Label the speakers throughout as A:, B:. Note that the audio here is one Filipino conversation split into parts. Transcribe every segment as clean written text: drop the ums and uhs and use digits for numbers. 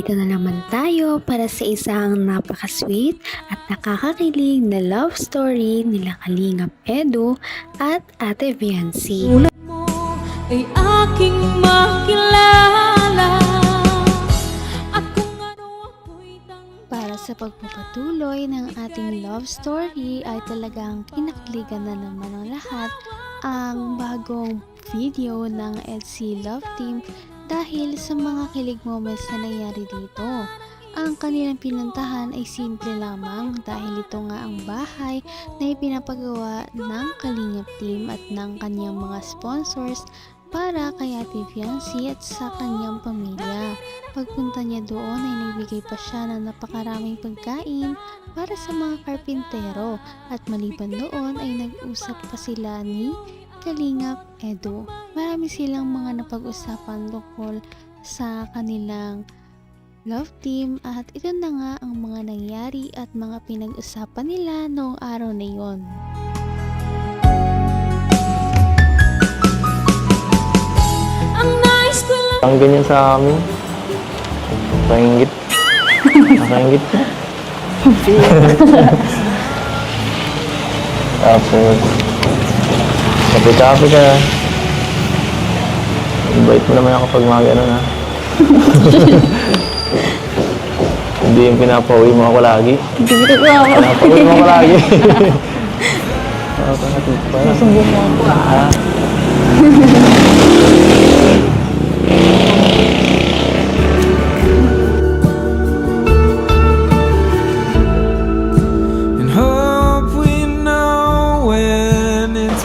A: Narito na naman tayo para sa isang napaka-sweet at nakakakilig na love story nila Kalingap Edu at Ate Viancy.
B: Tulad mo ay aking makilala at kung ano ako'y
A: Para sa pagpapatuloy ng ating love story ay talagang kinakiligan na naman ng lahat ang bagong video ng EDSI Love Team dahil sa mga kilig moments na nangyari dito. Ang kanilang pinuntahan ay simple lamang dahil ito nga ang bahay na ipinapagawa ng Kalingap Team at ng kanyang mga sponsors para kay Ate Viancy at sa kanyang pamilya. Pagpunta niya doon ay nagbigay pa siya ng napakaraming pagkain para sa mga karpintero at maliban doon ay nag-usap pa sila ni Kalingap Edu. Marami silang mga napag-usapan tungkol sa kanilang love team at ito na nga ang mga nangyari at mga pinag-usapan nila noong araw na yon.
B: ang nice ko lang.
C: Ang ganyan sa amin. Nakaingit. Nakaingit ka. Tapos, kape-kape ka. Invite mo naman ako pag mga gano'n, ha? Hindi yung pinapauwi mo ako lagi. Pinapauwi mo ako lagi.
D: Nasumbong mo ako.
C: Ha?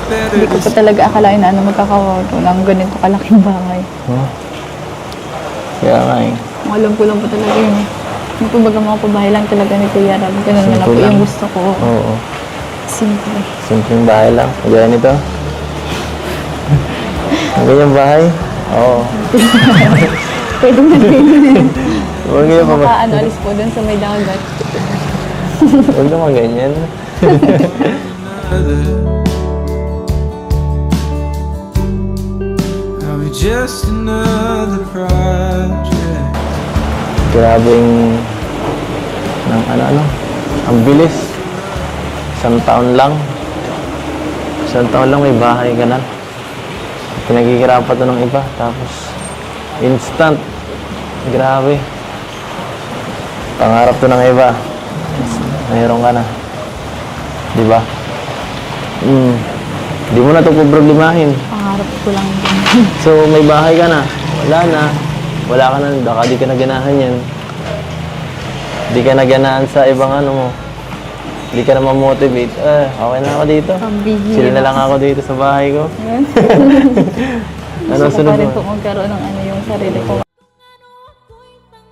D: Hindi ko pa talaga akalain na magkakawato ng ganito kalaking bahay.
C: Huh? Kaya nga eh.
D: Ang alam ko lang po talaga yun. Yung kumbaga mga pabahay lang talaga ni Kuya Rab. Ganun na lang po
C: Simple lang.
D: yung gusto ko.
C: Oo.
D: Simple.
C: Simpleng bahay lang. Kagaya nito. Ang ganyang bahay? Oo.
D: Pwede na rin.
C: Huwag ganyan pa ba?
D: Maka alis po dun sa may dagat.
C: Huwag naman ganyan.
E: Just another project.
C: Grabing ng ano. Ang bilis. Isang taon lang may bahay ka na. Pinaghihirapan to ng iba. Tapos, instant. Grabe. Pangarap to ng iba. Mayroon ka na. Diba? Di mo na ito problemahin.
D: Pangarap ko lang din.
C: So, may bahay ka na. Wala na. Wala ka na. Baka di ka naganahan yan. Di ka naganahan sa ibang ano mo. Di ka na ma-motivate. Okay na ako dito.
D: Pambihira.
C: Sila na lang ako dito sa bahay ko. Ano
D: Gusto ko
C: sunod
D: pa rin po
C: mo?
D: magkaroon ng yung sarili ko.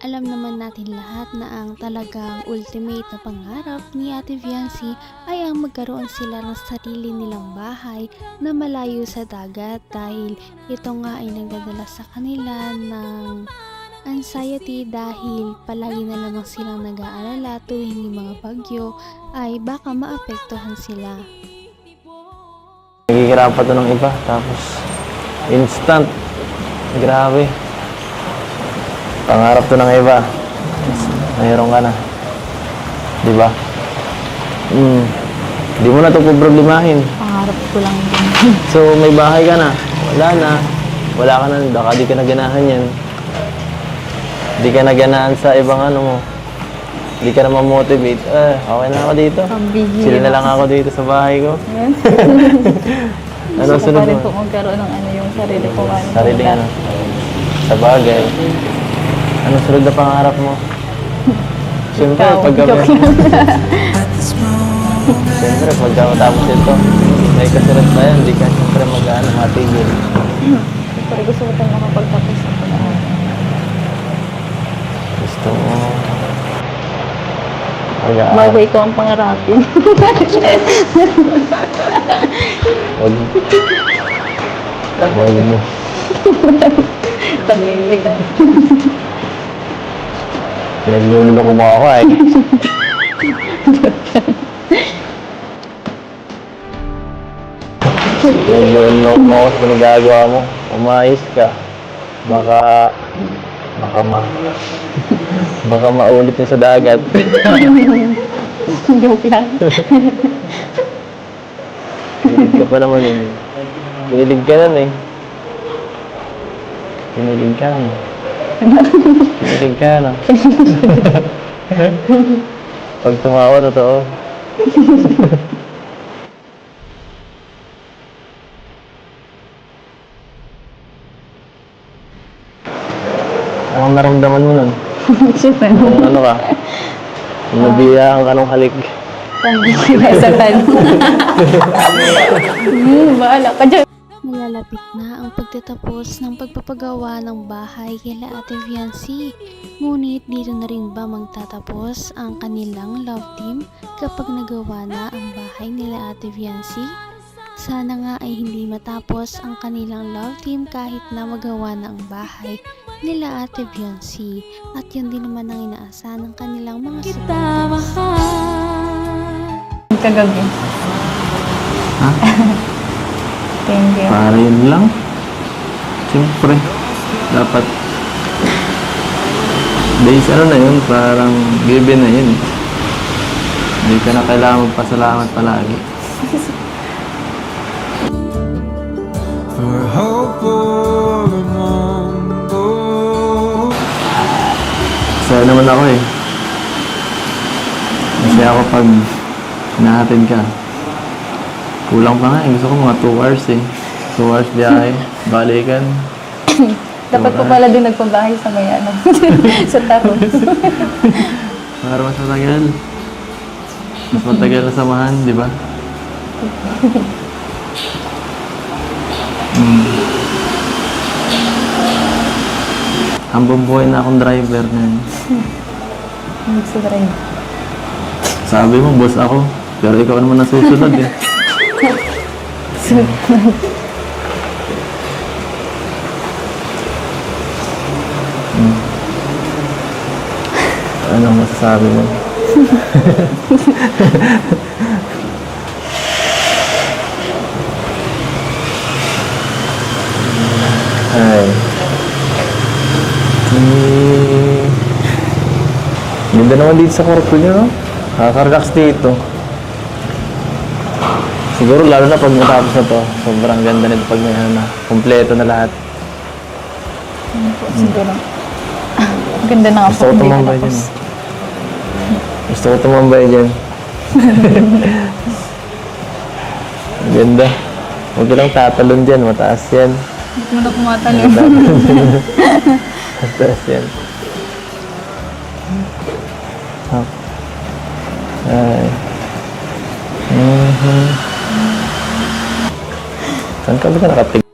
A: Alam naman natin lahat na ang talagang ultimate na pangarap ni Ate Viancy ay ang magkaroon sila ng sarili nilang bahay na malayo sa dagat dahil ito nga ay nagdadala sa kanila ng anxiety dahil palagi na lamang silang nag-aalala tuwing yung mga bagyo ay baka maapektuhan sila.
C: Naghihirapan to ng iba. Tapos, instant. Grabe. Pangarap to ng iba. Mayroon ka na. Diba? Di mo na ito problemahin.
D: Pangarap ko lang din.
C: So, may bahay ka na. Wala na. Wala ka na. Baka di ka naganahan yan. Di ka naganahan sa ibang ano mo. Di ka na ma-motivate. Okay na ako dito.
D: Pambihira.
C: Sila na lang ako dito sa bahay ko. Ano
D: Gusto ko
C: sunod
D: pa rin po
C: mo?
D: magkaroon ng yung sarili ko.
C: Sarili ano. Sa bagay. Ano sunod na pangarap mo? Siyempre, Siyempre, pagka matapos ito, may kasunod na yan. Hindi ka siyempre matigil.
D: Pero gusto ko tayo makapagtapos sa pag-aaral.
C: Gusto mo.
D: Bago ikaw ang pangarapin.
C: Wag mo.
D: Tangingig.
C: Pinagluloko mo ako eh. Pinagluloko mo ako sa pinagagawa mo. Umayos ka. Baka Baka maulit yun sa dagat.
D: Joke lang.
C: Kinilig ka pa naman eh. Kinilig ka nun eh. Kinilig ka na. Kinilig ka na. Pag tumawa, totoo. Anong naramdaman mo nun?
D: Siyempre,
C: Kung ano ka? Kung nabiyahan ka ng halik.
D: sinasatan. Bahala ka dyan.
A: Nalalapit na ang pagtatapos ng pagpapagawa ng bahay kila Ate Viancy. Ngunit dito na rin ba magtatapos ang kanilang love team kapag nagawa na ang bahay nila Ate Viancy? Sana nga ay hindi matapos ang kanilang love team kahit na magawa na ang bahay nila Ate Viancy. At yun din naman ang inaasahan ng kanilang mga
B: Kita mahal.
D: Kagabi.
C: Ha?
D: Thank you.
C: Para yun lang. Siyempre, dapat days ano na yun, parang given na yun. Hindi ka na kailangan magpasalamat palagi.
E: For hope or a mumbo.
C: Masaya naman ako eh. Masaya ako pag hinahatid ka. Kulang pa nga eh. Gusto ko mga 2 hours eh. 2 hours biyahe. Balikan.
D: Dapat po pala din nagpabahay sa may ano. Sa Taro.
C: Para mas matagal. Mas matagal na samahan, di ba? Hambang buhay na akong driver na yun.
D: Nagsudrain.
C: Sabi mo, boss ako. Pero ikaw naman nasusunod eh. Anong masasabi mo? Ay. Ganda naman dito sa kwarto niyo, no? Nakaka-relax dito. Siguro lalo na pag matapos na to, sobrang ganda nito pag may ano na, kumpleto na lahat.
D: Siguro. Ang ganda na nga
C: Gusto
D: po.
C: ko
D: Hindi
C: tumambay
D: natapos.
C: dyan. Gusto ko tumambay dyan. Ang ganda. Huwag ka lang tatalon dyan, mataas yan.
D: Hindi mo na kumatalon.
C: Mataas yan. Hop. Ay. Saan ka ba ka nakatig?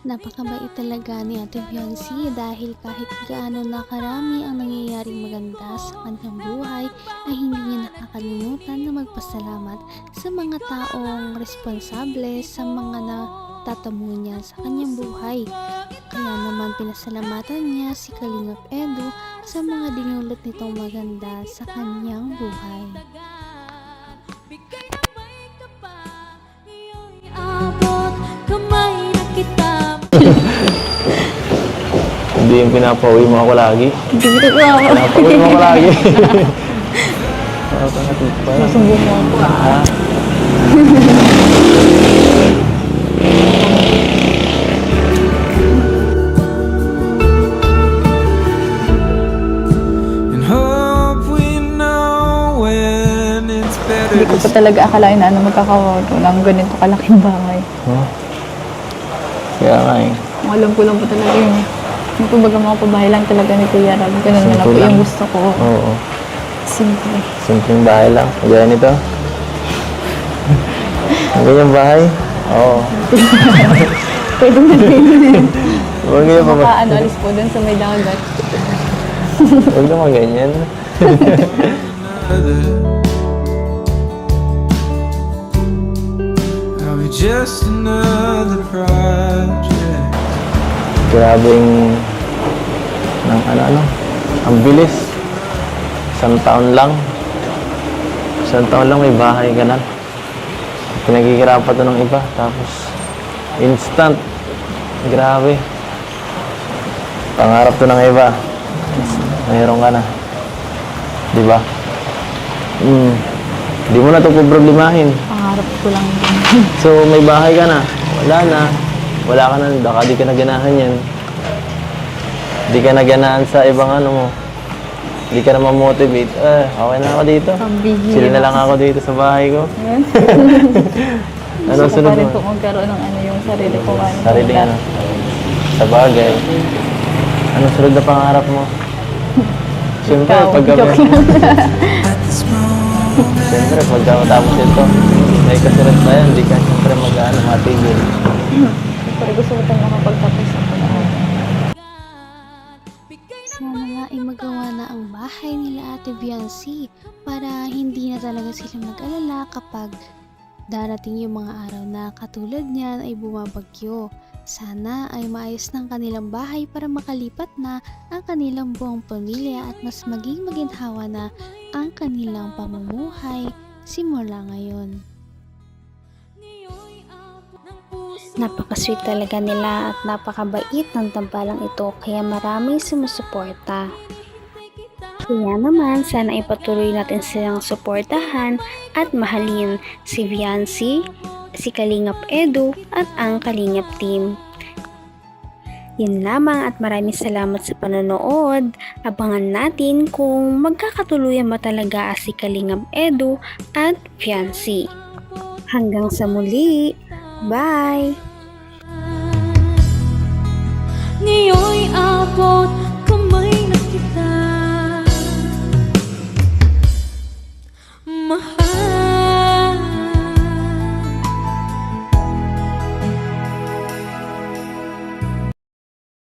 A: Napakabait talaga ni Ate Viancy dahil kahit gaano na karami ang nangyayaring maganda sa kanyang buhay ay hindi niya nakakalimutan na magpasalamat sa mga taong responsable sa mga natatamo niya sa kanyang buhay. Kaya naman pinasalamatan niya si Kalingap Edu sa mga dinulot nitong maganda sa kanyang buhay.
B: Abot kamay na kita.
C: Hindi yung pinapauwi mo ako lagi.
D: Hindi ko ako.
C: Pinapauwi mo ako lagi. Napakatid pa.
D: Sumbong mo ako.
C: Ha?
E: And hope we know when it's better
D: Hindi ko pa talaga akalain na ano magkakawato ng ganito kalaking bahay.
C: Huh? Kaya nga eh.
D: Ang alam ko lang po talaga yun. Yung kumbaga mga pabahay lang talaga ni Kuya Rab. Ganun na lang
C: Simple
D: po
C: lang.
D: yung gusto ko.
C: Oo.
D: Simple.
C: Simpleng bahay lang. Kagaya nito. Ang ganyang bahay? Oo.
D: Pwede na rin.
C: Huwag ganyan pa ba?
D: Maka ano, alis po dun sa may dagat.
C: Huwag naman ganyan.
E: another. Are we just another project?
C: Grabing ng ano. Ang bilis. Isang taon lang may bahay ka na. Pinagkikirapan to ng iba. Tapos, instant. Grabe. Pangarap to ng iba. Mayroon ka na. Di ba? Di mo na ito problemahin.
D: Pangarap ko lang din.
C: So, may bahay ka na. Wala na. Wala ka na. Baka di ka naganahan yan. Di ka naganahan sa ibang ano mo. Di ka na ma-motivate. Okay na ako dito.
D: Pambihira.
C: Sila na lang ako dito sa bahay ko.
D: Ayan.
C: Ano
D: Gusto ko
C: sunod
D: pa rin
C: mo?
D: po magkaroon ng ano yung sarili ko.
C: Sarili ano. Sa bagay. Ano sunod na pangarap mo? Siyempre,
D: Ikaw,
C: pagka...
D: joke lang.
C: Siyempre, pagka matapos ito, may kasunod na yan. Di ka siyempre mag-ano, matigil.
D: Pero gusto ko tayo makapagtapos ng pag-aaral.
A: Sana nga ay magawa na ang bahay nila Ate Biancy para hindi na talaga sila mag-alala kapag darating yung mga araw na katulad niyan ay bumabagyo. Sana ay maayos ng kanilang bahay para makalipat na ang kanilang buong pamilya at mas maging maginhawa na ang kanilang pamumuhay simula ngayon. Napaka-sweet talaga nila at napakabait ng tambalang ito kaya maraming sumusuporta. Kaya naman, sana ipatuloy natin silang suportahan at mahalin si Viancy, si Kalingap Edu at ang Kalingap team. Yun lamang at maraming salamat sa panonood. Abangan natin kung magkakatuluyan ba talaga si Kalingap Edu at Viancy. Hanggang sa muli. Bye!
B: Ngayon'y abot